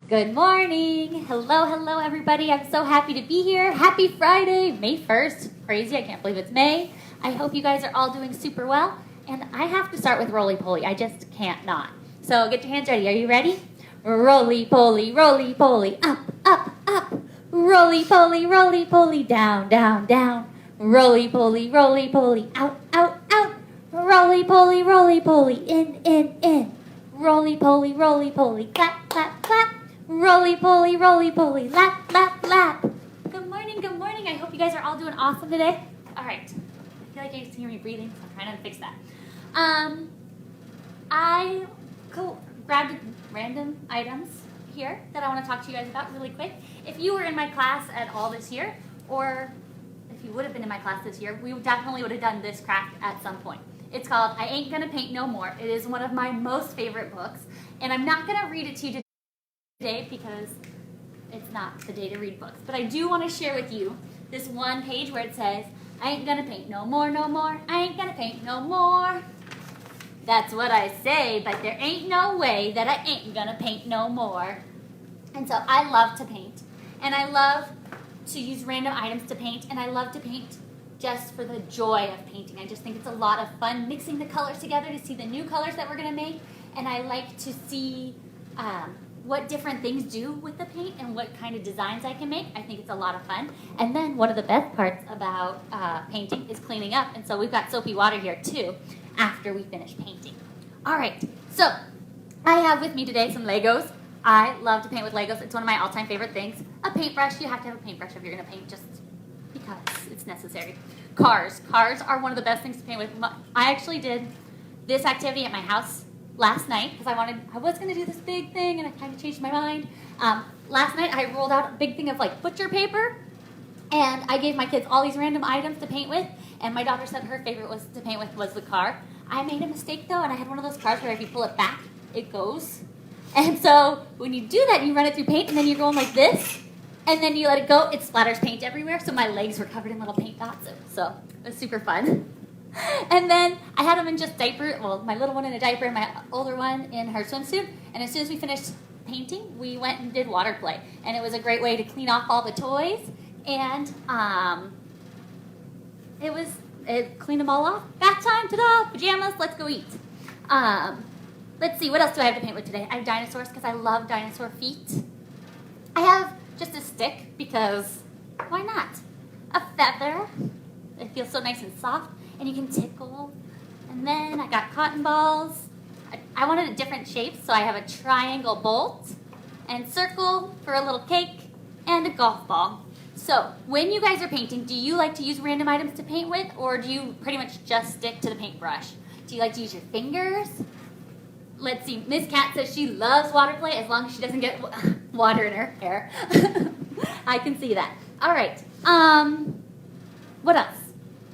Good morning. Hello, everybody. I'm so happy to be here. Happy Friday, May 1st. Crazy, I can't believe it's May. I hope you guys are all doing super well. And I have to start with roly-poly. I just can't not. So get your hands ready. Are you ready? Roly-poly, roly-poly, up, up, up. Roly-poly, down, down, down. Roly-poly, out, out, out. Roly-poly, in. Roly-poly, clap, clap, clap. Roly-poly, lap, lap, lap. Good morning. I hope you guys are all doing awesome today. All right. I feel like you can hear me breathing, so I'm trying to fix that. I grabbed random items here that I want to talk to you guys about really quick. If you were in my class at all this year, or if you would have been in my class this year, we definitely would have done this craft at some point. It's called I Ain't Gonna Paint No More. It is one of my most favorite books, and I'm not going to read it to you today because it's not the day to read books. But I do want to share with you this one page where it says, I ain't gonna paint no more. I ain't gonna paint no more. That's what I say, but there ain't no way that I ain't gonna paint no more. And so I love to paint, and I love to use random items to paint, and I love to paint just for the joy of painting. I just think it's a lot of fun mixing the colors together to see the new colors that we're gonna make, and I like to see what different things do with the paint and what kind of designs I can make. I think it's a lot of fun. And then one of the best parts about painting is cleaning up, and so we've got soapy water here too after we finish painting. All right, so I have with me today some Legos. I love to paint with Legos. It's one of my all-time favorite things. A paintbrush. You have to have a paintbrush if you're gonna paint, just because it's necessary. Cars are one of the best things to paint with. I actually did this activity at my house last night because I was going to do this big thing, and I kind of changed my mind. Last night I rolled out a big thing of like butcher paper, and I gave my kids all these random items to paint with, and my daughter said her favorite was to paint with was the car. I made a mistake though, and I had one of those cars where if you pull it back, it goes. And so when you do that, you run it through paint, and then you're going like this, and then you let it go, it splatters paint everywhere, so my legs were covered in little paint dots, so it was super fun. And then I had them in just diaper, well, my little one in a diaper and my older one in her swimsuit. And as soon as we finished painting, we went and did water play. And it was a great way to clean off all the toys. And it cleaned them all off. Bath time, ta-da, pajamas, let's go eat. Let's see, what else do I have to paint with today? I have dinosaurs because I love dinosaur feet. I have just a stick because why not? A feather. It feels so nice and soft. And you can tickle. And then I got cotton balls. I wanted a different shape, so I have a triangle bolt and circle for a little cake and a golf ball. So when you guys are painting, do you like to use random items to paint with, or do you pretty much just stick to the paintbrush? Do you like to use your fingers? Let's see, Miss Cat says she loves water play as long as she doesn't get water in her hair. I can see that. All right, what else?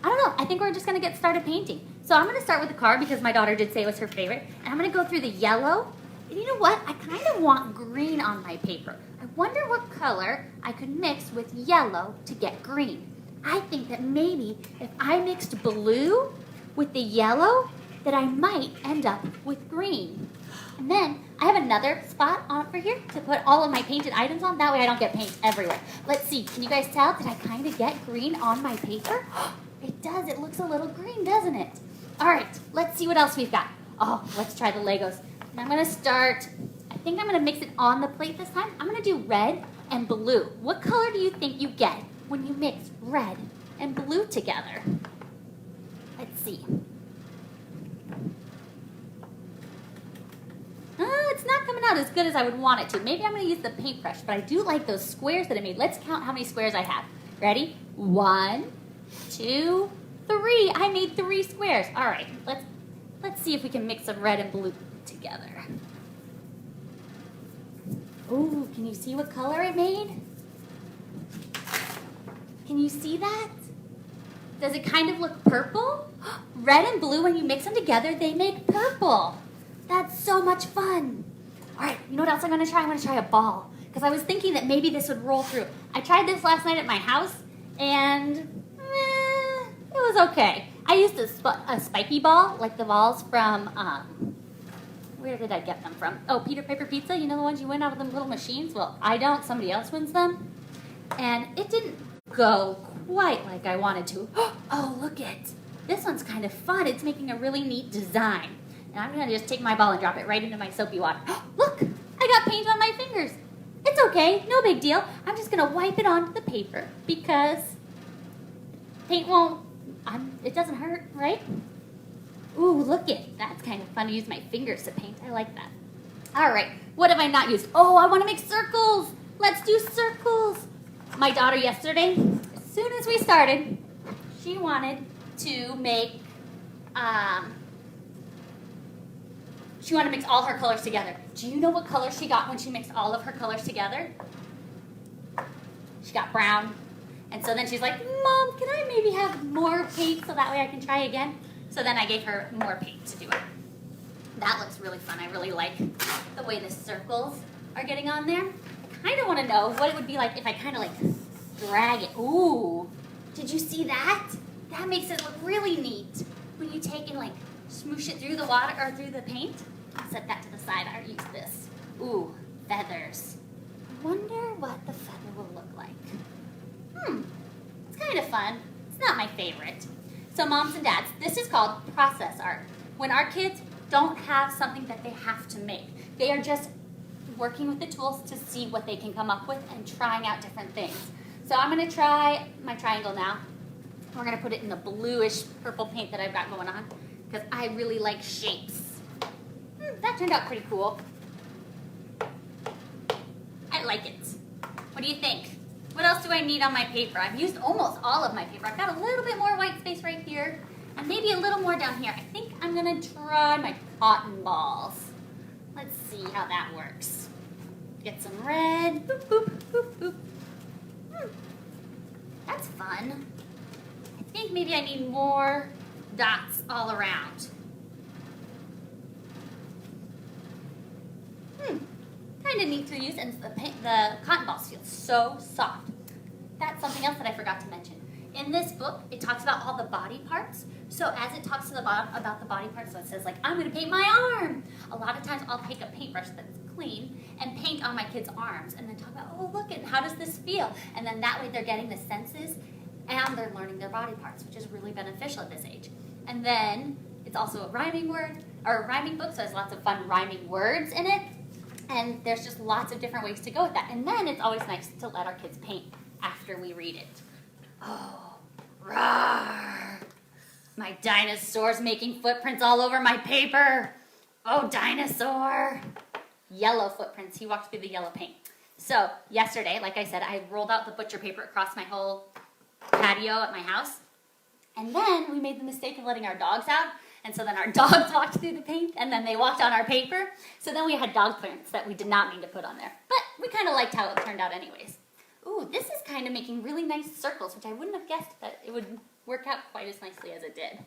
I don't know. I think we're just going to get started painting. So I'm going to start with the car because my daughter did say it was her favorite. And I'm going to go through the yellow. And you know what? I kind of want green on my paper. I wonder what color I could mix with yellow to get green. I think that maybe if I mixed blue with the yellow, that I might end up with green. And then I have another spot on for here to put all of my painted items on. That way I don't get paint everywhere. Let's see. Can you guys tell? Did I kind of get green on my paper? It does. It looks a little green, doesn't it? All right, let's see what else we've got. Oh, let's try the Legos. And I'm going to start, I think I'm going to mix it on the plate this time. I'm going to do red and blue. What color do you think you get when you mix red and blue together? Let's see. Oh, it's not coming out as good as I would want it to. Maybe I'm going to use the paintbrush, but I do like those squares that I made. Let's count how many squares I have. Ready? 1, 2, 3. I made 3 squares. All right, let's see if we can mix some red and blue together. Ooh, can you see what color it made? Can you see that? Does it kind of look purple? Red and blue, when you mix them together, they make purple. That's so much fun. All right, you know what else I'm going to try? I'm going to try a ball because I was thinking that maybe this would roll through. I tried this last night at my house, and it was okay. I used a spiky ball, like the balls from Where did I get them from? Oh, Peter Piper Pizza. You know the ones you win out of them little machines? Well, I don't. Somebody else wins them. And it didn't go quite like I wanted to. Oh, look it. This one's kind of fun. It's making a really neat design. And I'm going to just take my ball and drop it right into my soapy water. Look, I got paint on my fingers. It's okay. No big deal. I'm just going to wipe it onto the paper because paint won't, it doesn't hurt, right? Ooh, look it. That's kind of fun to use my fingers to paint. I like that. All right, what have I not used? Oh, I want to make circles. Let's do circles. My daughter yesterday, as soon as we started, she wanted to make, mix all her colors together. Do you know what color she got when she mixed all of her colors together? She got brown. And so then she's like, Mom, can I maybe have more paint so that way I can try again? So then I gave her more paint to do it. That looks really fun. I really like the way the circles are getting on there. I kind of want to know what it would be like if I kind of like drag it. Ooh, did you see that? That makes it look really neat. When you take and like smoosh it through the water or through the paint. I'll set that to the side. I'll use this. Ooh, feathers. I wonder what the feather will look like. It's kind of fun. It's not my favorite. So moms and dads, this is called process art. When our kids don't have something that they have to make. They are just working with the tools to see what they can come up with and trying out different things. So I'm going to try my triangle now. We're going to put it in the bluish purple paint that I've got going on because I really like shapes. That turned out pretty cool. I like it. What do you think? What else do I need on my paper? I've used almost all of my paper. I've got a little bit more white space right here and maybe a little more down here. I think I'm going to try my cotton balls. Let's see how that works. Get some red. Boop, boop, boop, boop. That's fun. I think maybe I need more dots all around. Kind of neat to use, and the cotton balls feel so soft. That's something else that I forgot to mention. In this book, it talks about all the body parts. So as it talks to the bottom about the body parts, so it says like, I'm going to paint my arm. A lot of times I'll take a paintbrush that's clean and paint on my kids' arms and then talk about, oh, look, and how does this feel? And then that way they're getting the senses and they're learning their body parts, which is really beneficial at this age. And then it's also a rhyming word, or a rhyming book, so there's lots of fun rhyming words in it. And there's just lots of different ways to go with that. And then it's always nice to let our kids paint after we read it. Oh, roar. My dinosaur's making footprints all over my paper. Oh, dinosaur. Yellow footprints. He walked through the yellow paint. So yesterday, like I said, I rolled out the butcher paper across my whole patio at my house. And then we made the mistake of letting our dogs out. And so then our dogs walked through the paint, and then they walked on our paper. So then we had dog prints that we did not mean to put on there. But we kind of liked how it turned out anyways. Ooh, this is kind of making really nice circles, which I wouldn't have guessed that it would work out quite as nicely as it did.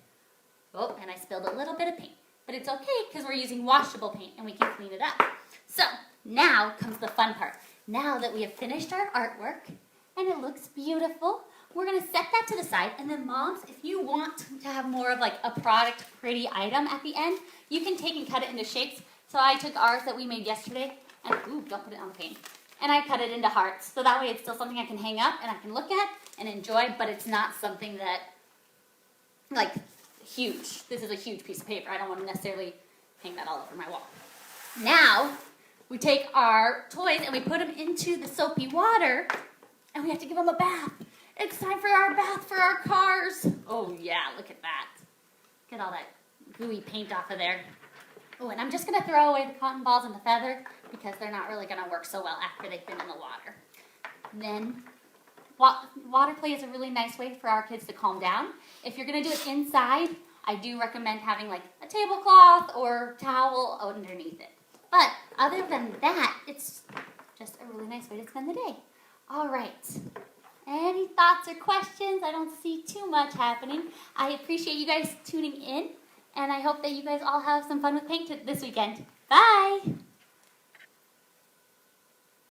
Oh, and I spilled a little bit of paint. But it's okay, because we're using washable paint, and we can clean it up. So now comes the fun part. Now that we have finished our artwork, and it looks beautiful, we're going to set that to the side, and then moms, if you want to have more of like a product pretty item at the end, you can take and cut it into shapes. So I took ours that we made yesterday, and ooh, don't put it on the paint. And I cut it into hearts, so that way it's still something I can hang up and I can look at and enjoy, but it's not something that, like, huge. This is a huge piece of paper. I don't want to necessarily hang that all over my wall. Now, we take our toys and we put them into the soapy water, and we have to give them a bath. It's time for our bath for our cars. Oh yeah, look at that. Get all that gooey paint off of there. Oh, and I'm just going to throw away the cotton balls and the feather because they're not really going to work so well after they've been in the water. And then water play is a really nice way for our kids to calm down. If you're going to do it inside, I do recommend having like a tablecloth or towel underneath it. But other than that, it's just a really nice way to spend the day. All right. Any thoughts or questions? I don't see too much happening. I appreciate you guys tuning in, and I hope that you guys all have some fun with paint this weekend. Bye!